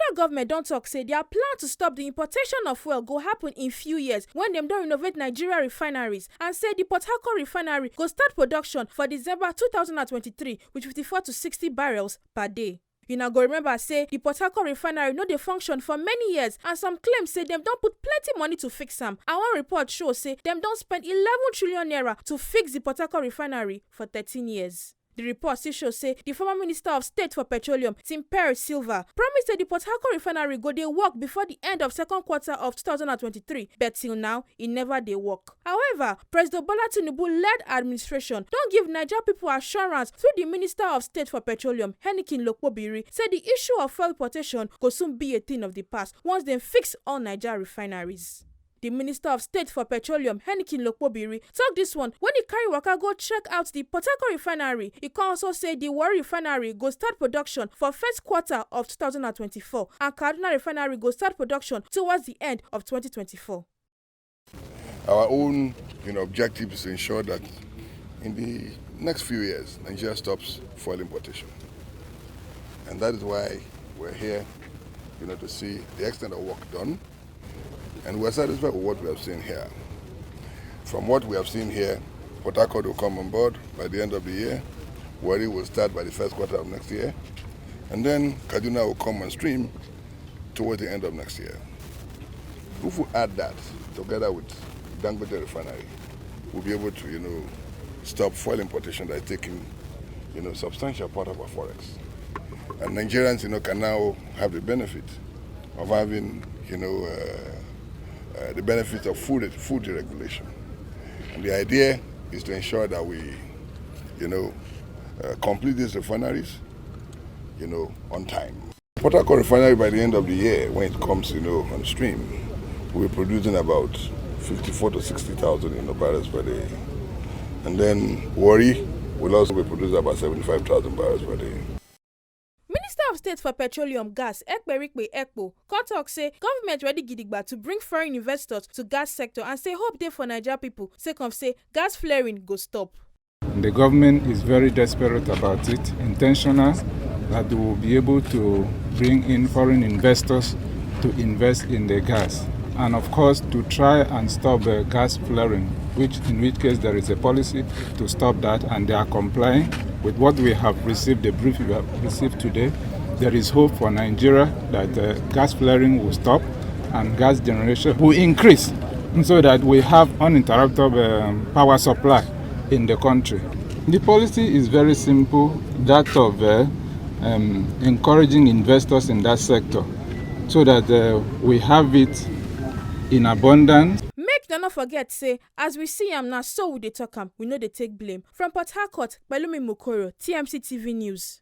federal government don't talk say their plan to stop the importation of fuel go happen in few years when them don't renovate Nigeria refineries, and say the Port Harcourt refinery go start production for December 2023 with 54 to 60 barrels per day. You now go remember say the Port Harcourt refinery no dey function for many years, and some claim say them don't put plenty money to fix them. And one report show say them don't spend 11 trillion naira to fix the Port Harcourt refinery for 13 years. The report still shows say the former Minister of State for Petroleum, Tinubu Silva, promised that the Port Harcourt refinery go dey work before the end of second quarter of 2023, but till now, it never dey work. However, President Bola Tinubu-led administration don't give Nigeria people assurance through the Minister of State for Petroleum, Lokpobiri, said the issue of fuel importation could soon be a thing of the past once they fix all Nigeria refineries. The Minister of State for Petroleum, Lokpobiri, talk this one when he carry waka go check out the Port Harcourt refinery. He can also say the Warri refinery go start production for first quarter of 2024, and Kaduna refinery go start production towards the end of 2024. Our own, objective is to ensure that in the next few years, Nigeria stops fuel importation, and that is why we're here, to see the extent of work done. And we're satisfied with what we have seen here. From what we have seen here, Port Harcourt will come on board by the end of the year. Warri will start by the first quarter of next year. And then Kaduna will come on stream towards the end of next year. If we add that together with Dangote refinery, we'll be able to, stop fuel importation that is taking, substantial part of our forex. And Nigerians, can now have the benefit of having, the benefits of food deregulation. And the idea is to ensure that we, complete these refineries, on time. Port Harcourt refinery by the end of the year, when it comes, on stream, we're producing about 54 to 60,000 barrels per day. And then Warri will also be producing about 75,000 barrels per day. Minister of State for Petroleum Gas, Ekperikpe Ekpo, talk say government ready gidigba to bring foreign investors to gas sector, and say hope dey for Nigeria people sake of say gas flaring go stop. The government is very desperate about it, intentional, that they will be able to bring in foreign investors to invest in the gas. And of course, to try and stop gas flaring, in which case there is a policy to stop that, and they are complying with what we have received, the brief we have received today. There is hope for Nigeria that gas flaring will stop and gas generation will increase, so that we have uninterrupted power supply in the country. The policy is very simple, that of encouraging investors in that sector, so that we have it in abundance. Make them not forget say, as we see am now, so we dey talk am, we know they take blame. From Port Harcourt, Balumi Mokoro, TMC TV News.